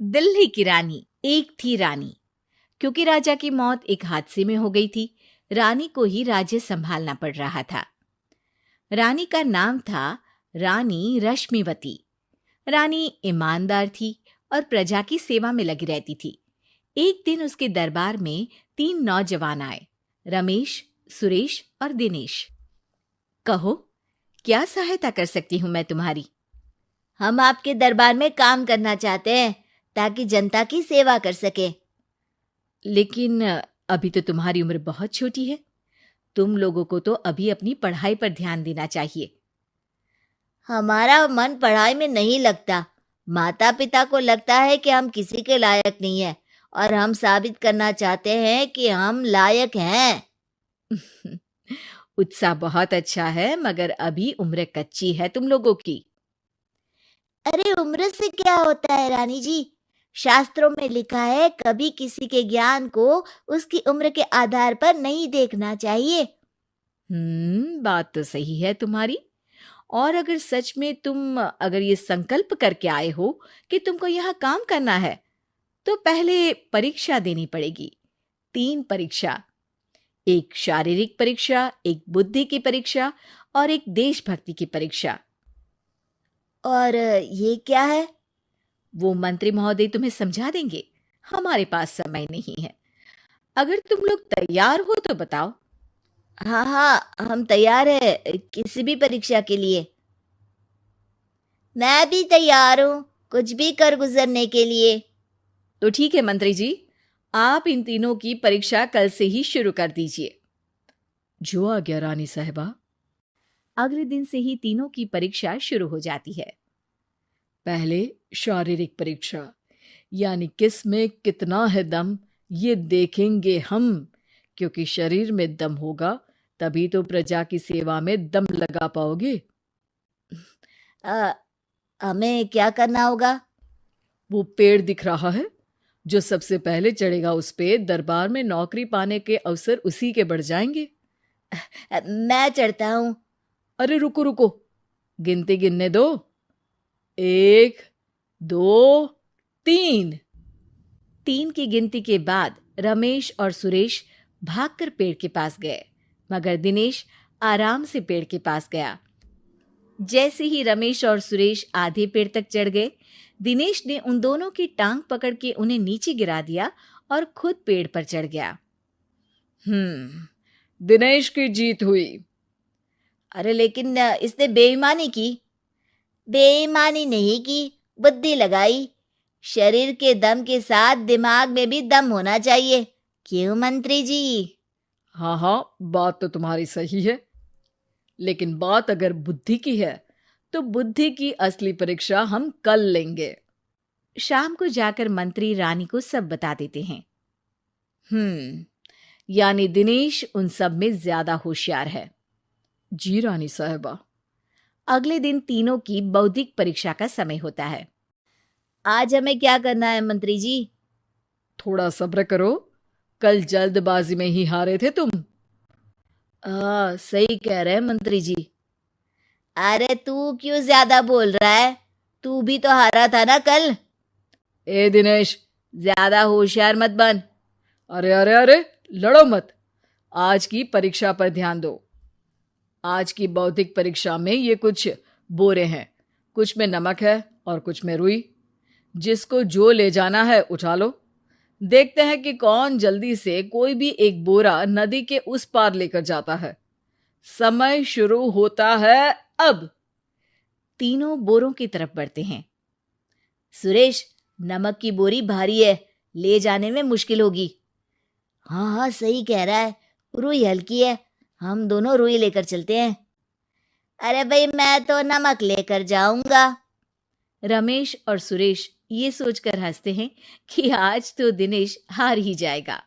दिल्ली की रानी। एक थी रानी। क्योंकि राजा की मौत एक हादसे में हो गई थी, रानी को ही राज्य संभालना पड़ रहा था। रानी का नाम था रानी रश्मिवती। रानी ईमानदार थी और प्रजा की सेवा में लगी रहती थी। एक दिन उसके दरबार में 3 नौजवान आए, रमेश, सुरेश और दिनेश। कहो, क्या सहायता कर सकती हूँ मैं तुम्हारी? हम आपके दरबार में काम करना चाहते हैं ताकि जनता की सेवा कर सके। लेकिन अभी तो तुम्हारी उम्र बहुत छोटी है। तुम लोगों को तो अभी अपनी पढ़ाई पर ध्यान देना चाहिए। हमारा मन पढ़ाई में नहीं लगता। माता पिता को लगता है कि हम किसी के लायक नहीं है और हम साबित करना चाहते हैं कि हम लायक हैं। उत्साह बहुत अच्छा है, मगर अभी उम्र कच्ची है तुम लोगों की। अरे उम्र से क्या होता है रानी जी? शास्त्रों में लिखा है कभी किसी के ज्ञान को उसकी उम्र के आधार पर नहीं देखना चाहिए। बात तो सही है तुम्हारी। और अगर सच में तुम अगर ये संकल्प करके आए हो कि तुमको यहाँ काम करना है, तो पहले परीक्षा देनी पड़ेगी। 3 परीक्षा। एक शारीरिक परीक्षा, एक बुद्धि की परीक्षा और एक देशभक्ति की परीक्षा। और ये क्या है? वो मंत्री महोदय तुम्हें समझा देंगे। हमारे पास समय नहीं है। अगर तुम लोग तैयार हो तो बताओ। हाँ हाँ, हम तैयार है किसी भी परीक्षा के लिए। मैं भी तैयार हूँ कुछ भी कर गुजरने के लिए। तो ठीक है मंत्री जी, आप इन तीनों की परीक्षा कल से ही शुरू कर दीजिए। जो आ गया रानी साहिबा। अगले दिन से ही तीनों की परीक्षा शुरू हो जाती है। पहले शारीरिक परीक्षा, यानी किस में कितना है दम, ये देखेंगे हम। क्योंकि शरीर में दम होगा तभी तो प्रजा की सेवा में दम लगा पाओगे। हमें क्या करना होगा? वो पेड़ दिख रहा है, जो सबसे पहले चढ़ेगा उस पे दरबार में नौकरी पाने के अवसर उसी के बढ़ जाएंगे। मैं चढ़ता हूँ। अरे रुको रुको, गिनती गिनने दो। 1, 2, 3। 3 की गिनती के बाद रमेश और सुरेश भागकर पेड़ के पास गए, मगर दिनेश आराम से पेड़ के पास गया। जैसे ही रमेश और सुरेश आधे पेड़ तक चढ़ गए, दिनेश ने उन दोनों की टांग पकड़ के उन्हें नीचे गिरा दिया और खुद पेड़ पर चढ़ गया। दिनेश की जीत हुई। अरे लेकिन इसने बेईमानी की। बेईमानी नहीं की, बुद्धि लगाई। शरीर के दम के साथ दिमाग में भी दम होना चाहिए। क्यों मंत्री जी? हाँ हाँ, बात तो तुम्हारी सही है, लेकिन बात अगर बुद्धि की है तो बुद्धि की असली परीक्षा हम कल लेंगे। शाम को जाकर मंत्री रानी को सब बता देते हैं। यानी दिनेश उन सब में ज्यादा होशियार है। जी रानी साहिबा। अगले दिन तीनों की बौद्धिक परीक्षा का समय होता है। आज हमें क्या करना है मंत्री जी? थोड़ा सब्र करो, कल जल्दबाजी में ही हारे थे तुम। सही कह रहे हैं मंत्री जी। अरे तू क्यों ज्यादा बोल रहा है? तू भी तो हारा था ना कल। ए दिनेश, ज्यादा होशियार मत बन। अरे अरे अरे, लड़ो मत। आज की परीक्षा पर ध्यान दो। आज की बौद्धिक परीक्षा में ये कुछ बोरे हैं, कुछ में नमक है और कुछ में रुई। जिसको जो ले जाना है उठा लो। देखते हैं कि कौन जल्दी से कोई भी एक बोरा नदी के उस पार लेकर जाता है। समय शुरू होता है अब। तीनों बोरों की तरफ बढ़ते हैं। सुरेश, नमक की बोरी भारी है, ले जाने में मुश्किल होगी। हाँ हाँ, सही कह रहा है। रुई हल्की है, हम दोनों रुई लेकर चलते हैं। अरे भाई, मैं तो नमक लेकर जाऊंगा। रमेश और सुरेश ये सोचकर हंसते हैं कि आज तो दिनेश हार ही जाएगा।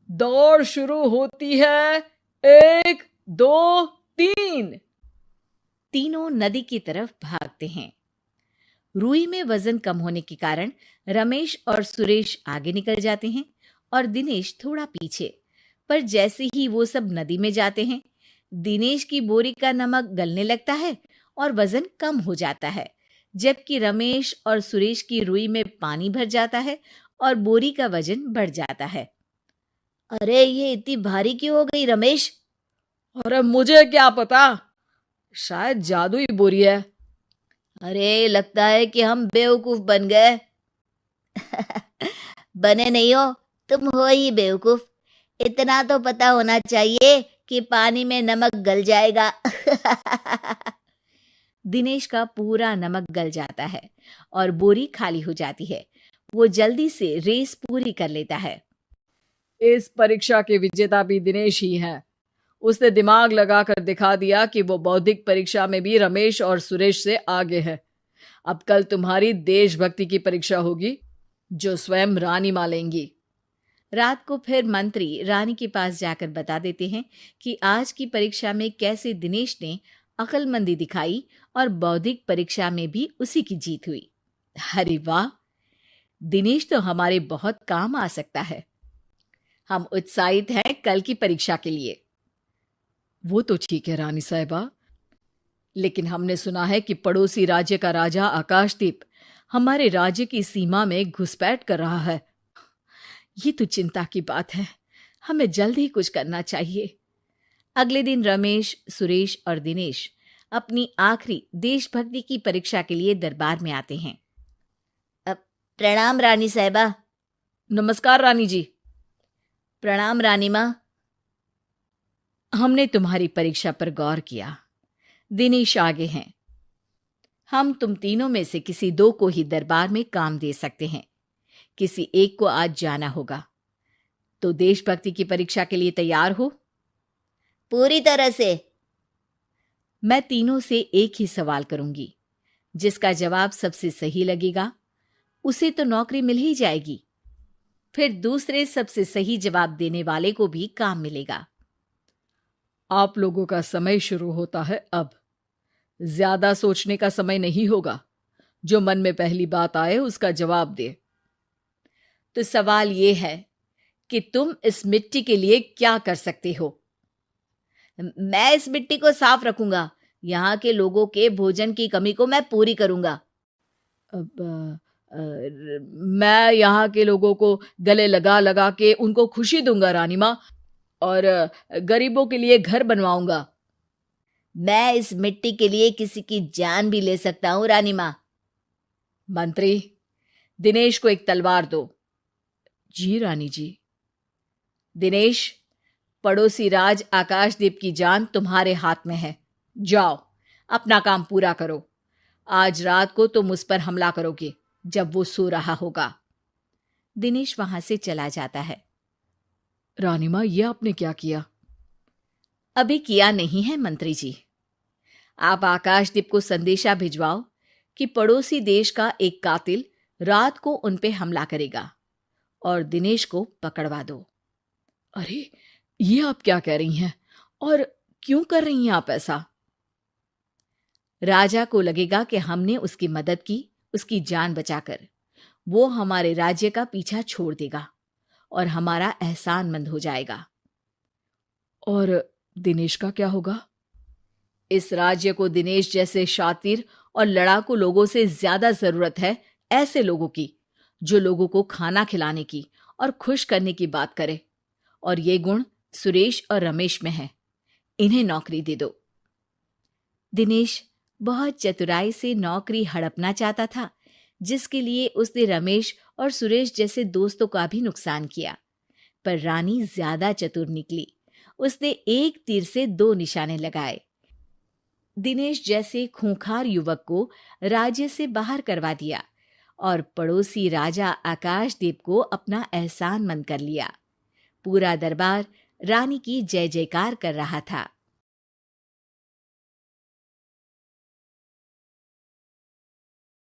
दौड़ शुरू होती है। 1, 2, 3। तीनों नदी की तरफ भागते हैं। रुई में वजन कम होने के कारण रमेश और सुरेश आगे निकल जाते हैं और दिनेश थोड़ा पीछे। पर जैसे ही वो सब नदी में जाते हैं, दिनेश की बोरी का नमक गलने लगता है और वजन कम हो जाता है, जबकि रमेश और सुरेश की रुई में पानी भर जाता है और बोरी का वजन बढ़ जाता है। अरे ये इतनी भारी क्यों हो गई रमेश? अरे मुझे क्या पता, शायद जादुई बोरी है। अरे लगता है कि हम बेवकूफ बन गए। बने नहीं हो, तुम हो ही बेवकूफ। इतना तो पता होना चाहिए कि पानी में नमक गल जाएगा। दिनेश का पूरा नमक गल जाता है और बोरी खाली हो जाती है। वो जल्दी से रेस पूरी कर लेता है। इस परीक्षा के विजेता भी दिनेश ही हैं। उसने दिमाग लगाकर दिखा दिया कि वो बौद्धिक परीक्षा में भी रमेश और सुरेश से आगे है। अब कल तुम्हारी देशभक्ति की परीक्षा होगी, जो स्वयं रानी मां लेंगी। रात को फिर मंत्री रानी के पास जाकर बता देते हैं कि आज की परीक्षा में कैसे दिनेश ने अक्लमंदी दिखाई और बौद्धिक परीक्षा में भी उसी की जीत हुई। अरे वाह, दिनेश तो हमारे बहुत काम आ सकता है। हम उत्साहित हैं कल की परीक्षा के लिए। वो तो ठीक है रानी साहिबा, लेकिन हमने सुना है कि पड़ोसी राज्य का राजा आकाशदीप हमारे राज्य की सीमा में घुसपैठ कर रहा है। ये तो चिंता की बात है। हमें जल्द ही कुछ करना चाहिए। अगले दिन रमेश, सुरेश और दिनेश अपनी आखिरी देशभक्ति की परीक्षा के लिए दरबार में आते हैं। प्रणाम रानी साहिबा। नमस्कार रानी जी। प्रणाम रानी माँ। हमने तुम्हारी परीक्षा पर गौर किया। दिनेश आगे हैं। हम तुम तीनों में से किसी दो को ही दरबार में काम दे सकते हैं। किसी एक को आज जाना होगा। तो देशभक्ति की परीक्षा के लिए तैयार हो? पूरी तरह से। मैं तीनों से एक ही सवाल करूंगी। जिसका जवाब सबसे सही लगेगा उसे तो नौकरी मिल ही जाएगी। फिर दूसरे सबसे सही जवाब देने वाले को भी काम मिलेगा। आप लोगों का समय शुरू होता है अब। ज्यादा सोचने का समय नहीं होगा। जो मन में पहली बात आए उसका जवाब दे। तो सवाल ये है कि तुम इस मिट्टी के लिए क्या कर सकते हो? मैं इस मिट्टी को साफ रखूंगा। यहाँ के लोगों के भोजन की कमी को मैं पूरी करूंगा। मैं यहाँ के लोगों को गले लगा लगा के उनको खुशी दूंगा रानी माँ, और गरीबों के लिए घर बनवाऊंगा। मैं इस मिट्टी के लिए किसी की जान भी ले सकता हूँ रानी माँ। मंत्री, दिनेश को एक तलवार दो। जी रानी जी। दिनेश, पड़ोसी राज आकाशदीप की जान तुम्हारे हाथ में है। जाओ, अपना काम पूरा करो। आज रात को तुम उस पर हमला करोगे जब वो सो रहा होगा। दिनेश वहां से चला जाता है। रानी माँ, ये आपने क्या किया? अभी किया नहीं है मंत्री जी। आप आकाशदीप को संदेशा भिजवाओ कि पड़ोसी देश का एक कातिल रात को उन पे हमला करेगा और दिनेश को पकड़वा दो। अरे, ये आप क्या कह रही हैं? और क्यों कर रही हैं आप ऐसा? राजा को लगेगा कि हमने उसकी मदद की, उसकी जान बचाकर। वो हमारे राज्य का पीछा छोड़ देगा और हमारा एहसानमंद हो जाएगा। और दिनेश का क्या होगा? इस राज्य को दिनेश जैसे शातिर और लड़ाकू लोगों से ज्यादा जरूरत है, ऐसे लोगों की जो लोगों को खाना खिलाने की और खुश करने की बात करे। और ये गुण सुरेश और रमेश में है। इन्हें नौकरी दे दो। दिनेश बहुत चतुराई से नौकरी हड़पना चाहता था, जिसके लिए उसने रमेश और सुरेश जैसे दोस्तों का भी नुकसान किया। पर रानी ज्यादा चतुर निकली। उसने एक तीर से दो निशाने लगाए। दिनेश जैसे खूंखार युवक को राज्य से बाहर करवा दिया और पड़ोसी राजा आकाशदीप को अपना एहसानमंद कर लिया। पूरा दरबार रानी की जय जयकार कर रहा था।